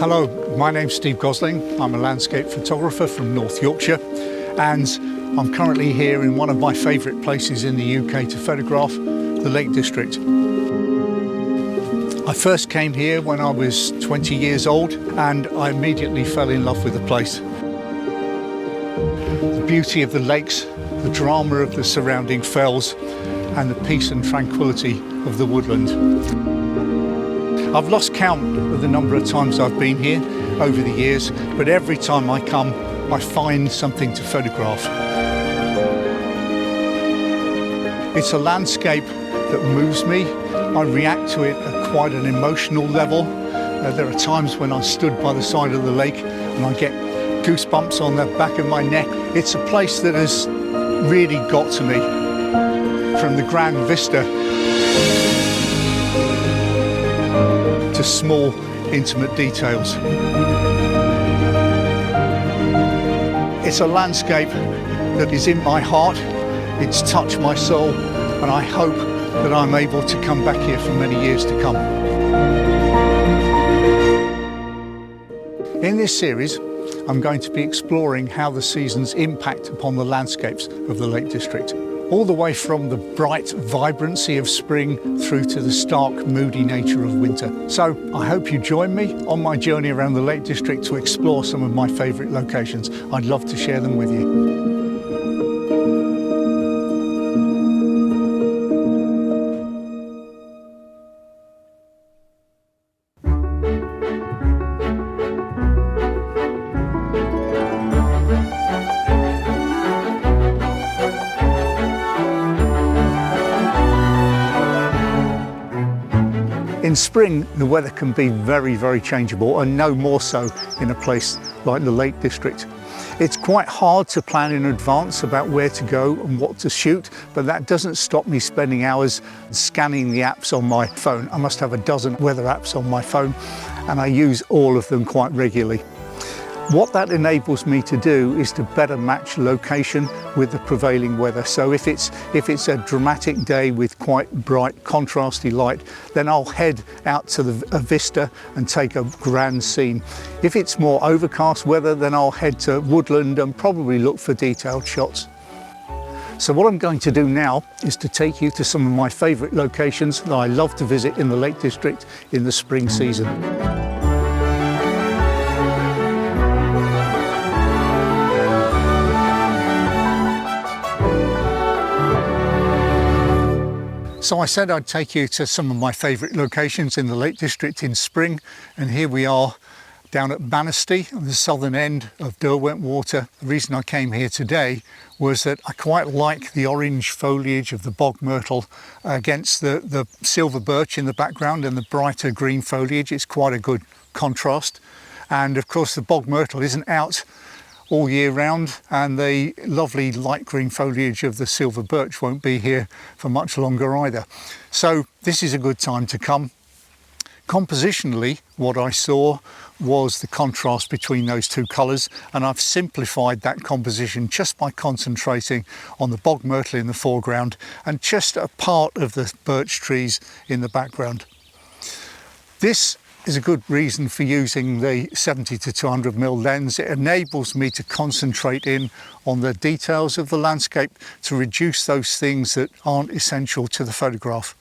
Hello, my name's Steve Gosling. I'm a landscape photographer from North Yorkshire, and I'm currently here in one of my favourite places in the UK to photograph, the Lake District. I first came here when I was 20 years old, and I immediately fell in love with the place. The beauty of the lakes, the drama of the surrounding fells, and the peace and tranquility of the woodland. I've lost count of the number of times I've been here over the years, but every time I come, I find something to photograph. It's a landscape that moves me. I react to it at quite an emotional level. There are times when I stood by the side of the lake and I get goosebumps on the back of my neck. It's a place that has really got to me. From the grand vista to small, intimate details. It's a landscape that is in my heart, it's touched my soul, and I hope that I'm able to come back here for many years to come. In this series, I'm going to be exploring how the seasons impact upon the landscapes of the Lake District, all the way from the bright vibrancy of spring through to the stark, moody nature of winter. So I hope you join me on my journey around the Lake District to explore some of my favourite locations. I'd love to share them with you. In spring, the weather can be very, very changeable, and no more so in a place like the Lake District. It's quite hard to plan in advance about where to go and what to shoot, but that doesn't stop me spending hours scanning the apps on my phone. I must have a dozen weather apps on my phone, and I use all of them quite regularly. What that enables me to do is to better match location with the prevailing weather. So if it's a dramatic day with quite bright contrasty light, then I'll head out to a vista and take a grand scene. If it's more overcast weather, then I'll head to woodland and probably look for detailed shots. So what I'm going to do now is to take you to some of my favourite locations that I love to visit in the Lake District in the spring season. So I said I'd take you to some of my favourite locations in the Lake District in spring, and here we are down at Banasty on the southern end of Derwent Water. The reason I came here today was that I quite like the orange foliage of the bog myrtle against the silver birch in the background and the brighter green foliage. It's quite a good contrast, and of course the bog myrtle isn't out all year round, and the lovely light green foliage of the silver birch won't be here for much longer either. So this is a good time to come. Compositionally, what I saw was the contrast between those two colours, and I've simplified that composition just by concentrating on the bog myrtle in the foreground and just a part of the birch trees in the background. This is a good reason for using the 70 to 200mm lens. It enables me to concentrate in on the details of the landscape to reduce those things that aren't essential to the photograph.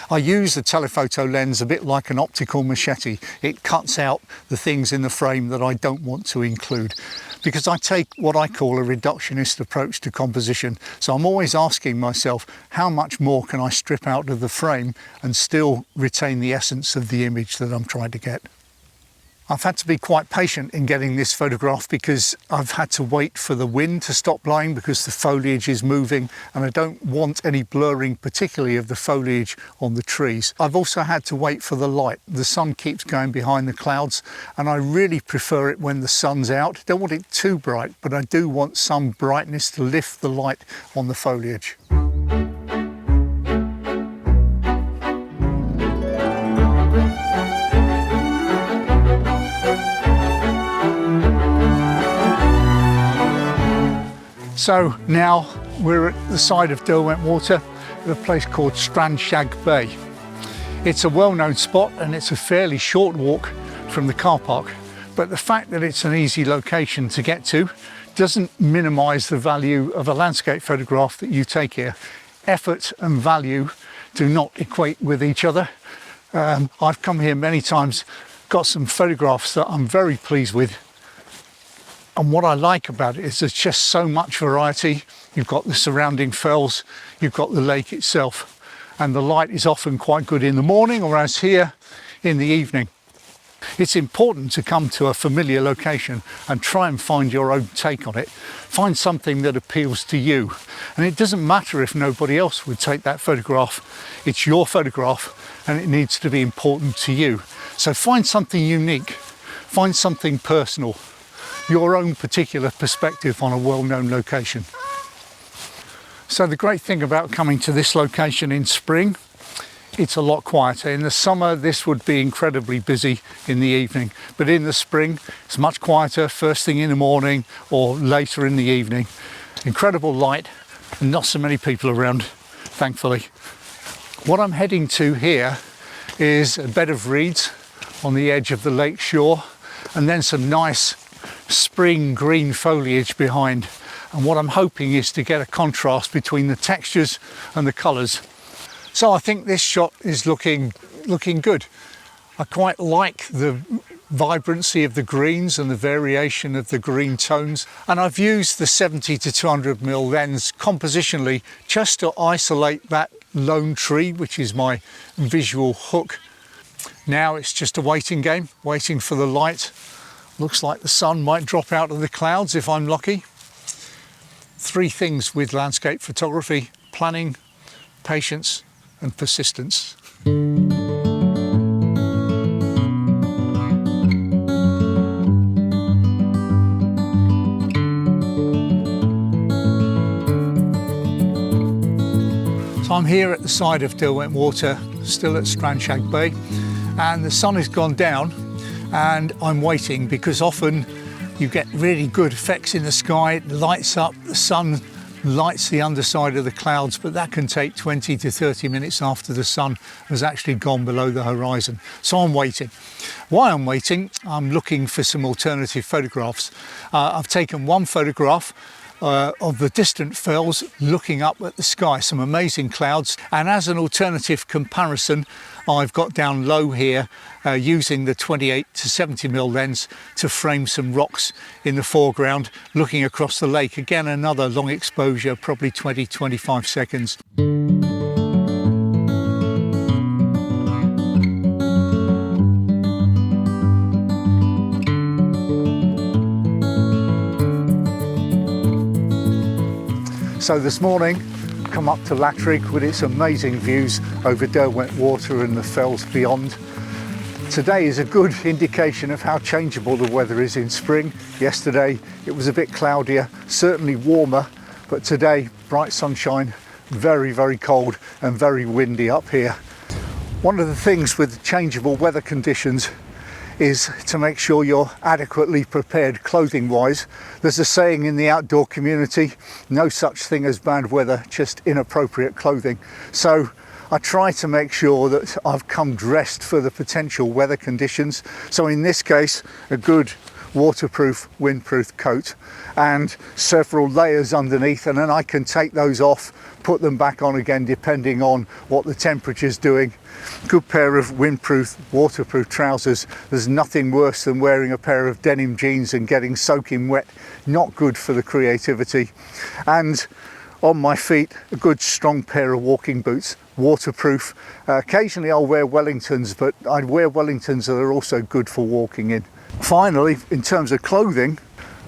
I use the telephoto lens a bit like an optical machete. It cuts out the things in the frame that I don't want to include, because I take what I call a reductionist approach to composition. So I'm always asking myself, how much more can I strip out of the frame and still retain the essence of the image that I'm trying to get? I've had to be quite patient in getting this photograph because I've had to wait for the wind to stop blowing because the foliage is moving, and I don't want any blurring, particularly of the foliage on the trees. I've also had to wait for the light. The sun keeps going behind the clouds, and I really prefer it when the sun's out. Don't want it too bright, but I do want some brightness to lift the light on the foliage. So now we're at the side of Derwent Water at a place called Strand Shag Bay. It's a well-known spot, and it's a fairly short walk from the car park. But the fact that it's an easy location to get to doesn't minimise the value of a landscape photograph that you take here. Effort and value do not equate with each other. I've come here many times, got some photographs that I'm very pleased with. And what I like about it is there's just so much variety. You've got the surrounding fells, you've got the lake itself, and the light is often quite good in the morning, or as here, in the evening. It's important to come to a familiar location and try and find your own take on it. Find something that appeals to you. And it doesn't matter if nobody else would take that photograph. It's your photograph and it needs to be important to you. So find something unique, find something personal, your own particular perspective on a well-known location. So the great thing about coming to this location in spring, it's a lot quieter. In the summer, this would be incredibly busy in the evening, but in the spring, it's much quieter first thing in the morning or later in the evening. Incredible light and not so many people around, thankfully. What I'm heading to here is a bed of reeds on the edge of the lake shore, and then some nice spring green foliage behind. And what I'm hoping is to get a contrast between the textures and the colours. So I think this shot is looking good. I quite like the vibrancy of the greens and the variation of the green tones. And I've used the 70 to 200mm lens compositionally just to isolate that lone tree, which is my visual hook. Now it's just a waiting game, waiting for the light. Looks like the sun might drop out of the clouds if I'm lucky. Three things with landscape photography: planning, patience, and persistence. So I'm here at the side of Derwent Water, still at Strand Shag Bay, and the sun has gone down and I'm waiting because often you get really good effects in the sky. It lights up, the sun lights the underside of the clouds, but that can take 20 to 30 minutes after the sun has actually gone below the horizon. So I'm waiting. While I'm waiting, I'm looking for some alternative photographs. I've taken one photograph of the distant fells looking up at the sky, some amazing clouds, and as an alternative comparison I've got down low here using the 28 to 70mm lens to frame some rocks in the foreground looking across the lake. Again, another long exposure, probably 20-25 seconds. So this morning, come up to Latri with its amazing views over Derwent Water and the fells beyond. Today is a good indication of how changeable the weather is in spring. Yesterday it was a bit cloudier, certainly warmer, but today bright sunshine, very, very cold and very windy up here. One of the things with changeable weather conditions is to make sure you're adequately prepared clothing wise. There's a saying in the outdoor community, no such thing as bad weather, just inappropriate clothing. So I try to make sure that I've come dressed for the potential weather conditions. So in this case, a good waterproof, windproof coat and several layers underneath, and then I can take those off, put them back on again depending on what the temperature's doing. Good pair of windproof, waterproof trousers. There's nothing worse than wearing a pair of denim jeans and getting soaking wet. Not good for the creativity. And on my feet, a good strong pair of walking boots, waterproof. Occasionally I'll wear Wellingtons, but I'd wear Wellingtons that are also good for walking in. Finally, in terms of clothing,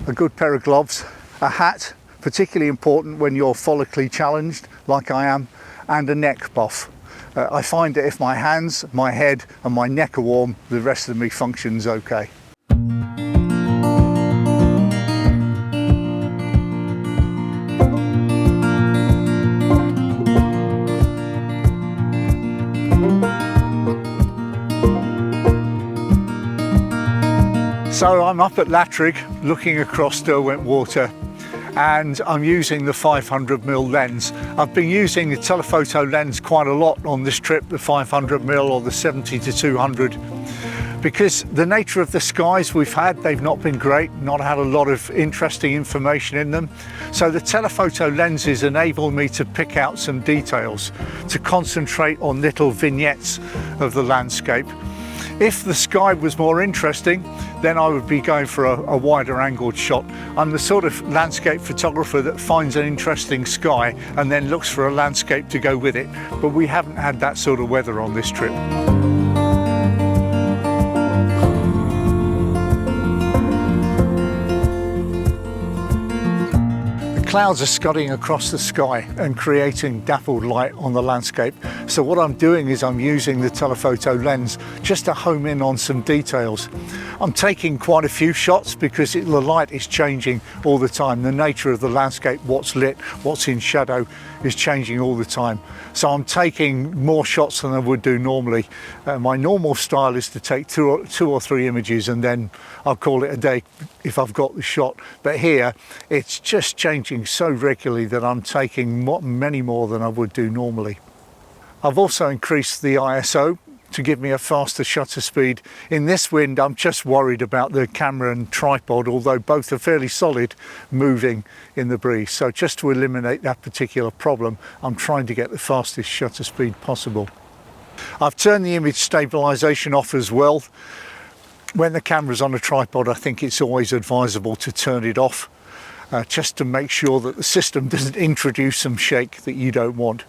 a good pair of gloves, a hat, particularly important when you're follically challenged, like I am, and a neck buff. I find that if my hands, my head and my neck are warm, the rest of me functions okay. So I'm up at Latri looking across Derwent Water, and I'm using the 500mm lens. I've been using the telephoto lens quite a lot on this trip, the 500mm or the 70 to 200. Because the nature of the skies we've had, they've not been great, not had a lot of interesting information in them. So the telephoto lenses enable me to pick out some details, to concentrate on little vignettes of the landscape. If the sky was more interesting, then I would be going for a wider angled shot. I'm the sort of landscape photographer that finds an interesting sky and then looks for a landscape to go with it. But we haven't had that sort of weather on this trip. Clouds are scudding across the sky and creating dappled light on the landscape. So what I'm doing is I'm using the telephoto lens just to home in on some details. I'm taking quite a few shots because the light is changing all the time. The nature of the landscape, what's lit, what's in shadow, is changing all the time. So I'm taking more shots than I would do normally. My normal style is to take two or three images and then I'll call it a day if I've got the shot. But here it's just changing so regularly that I'm taking many more than I would do normally. I've also increased the ISO to give me a faster shutter speed. In this wind, I'm just worried about the camera and tripod, although both are fairly solid, moving in the breeze. So just to eliminate that particular problem, I'm trying to get the fastest shutter speed possible. I've turned the image stabilization off as well. When the camera's on a tripod, I think it's always advisable to turn it off, just to make sure that the system doesn't introduce some shake that you don't want.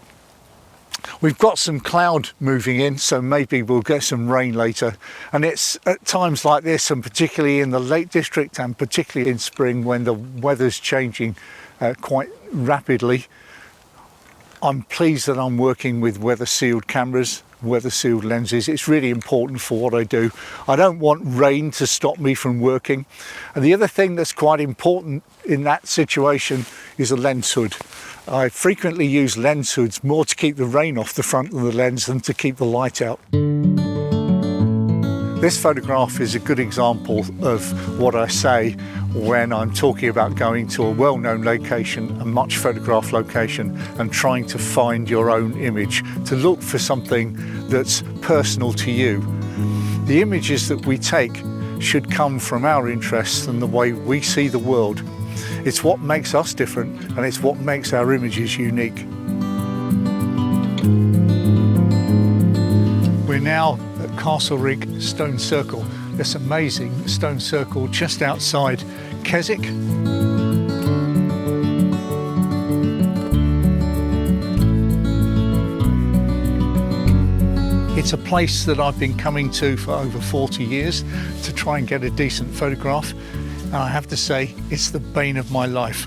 We've got some cloud moving in, so maybe we'll get some rain later. And it's at times like this, and particularly in the Lake District and particularly in spring when the weather's changing quite rapidly, I'm pleased that I'm working with weather sealed cameras, weather sealed lenses. It's really important for what I do. I don't want rain to stop me from working. And the other thing that's quite important in that situation is a lens hood. I frequently use lens hoods more to keep the rain off the front of the lens than to keep the light out. This photograph is a good example of what I say when I'm talking about going to a well-known location, a much photographed location, and trying to find your own image, to look for something that's personal to you. The images that we take should come from our interests and the way we see the world. It's what makes us different, and it's what makes our images unique. We're now at Castle Rig Stone Circle, this amazing stone circle just outside Keswick. It's a place that I've been coming to for over 40 years to try and get a decent photograph. And I have to say, it's the bane of my life.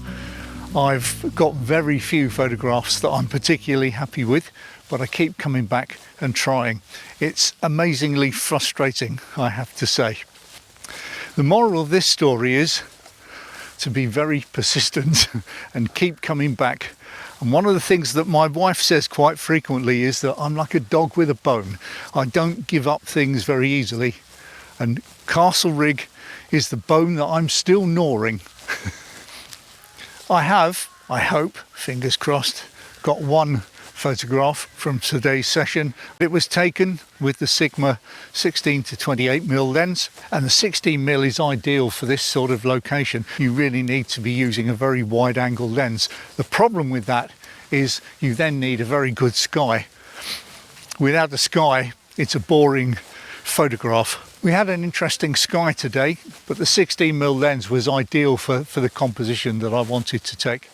I've got very few photographs that I'm particularly happy with, but I keep coming back and trying. It's amazingly frustrating, I have to say. The moral of this story is to be very persistent and keep coming back. And one of the things that my wife says quite frequently is that I'm like a dog with a bone. I don't give up things very easily. And Castle Rig is the bone that I'm still gnawing. I have, I hope, fingers crossed, got one photograph from today's session. It was taken with the Sigma 16 to 28mm lens, and the 16mm is ideal for this sort of location. You really need to be using a very wide angle lens. The problem with that is you then need a very good sky. Without the sky, it's a boring photograph. We had an interesting sky today, but the 16mm lens was ideal for the composition that I wanted to take.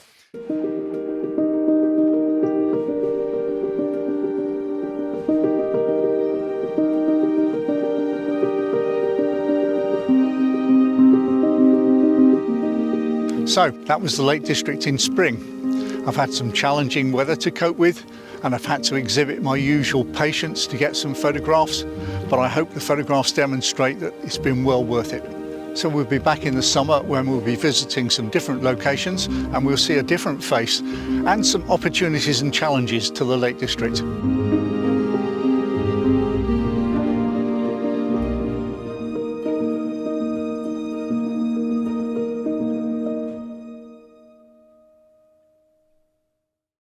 So that was the Lake District in spring. I've had some challenging weather to cope with, and I've had to exhibit my usual patience to get some photographs, but I hope the photographs demonstrate that it's been well worth it. So we'll be back in the summer when we'll be visiting some different locations, and we'll see a different face and some opportunities and challenges to the Lake District.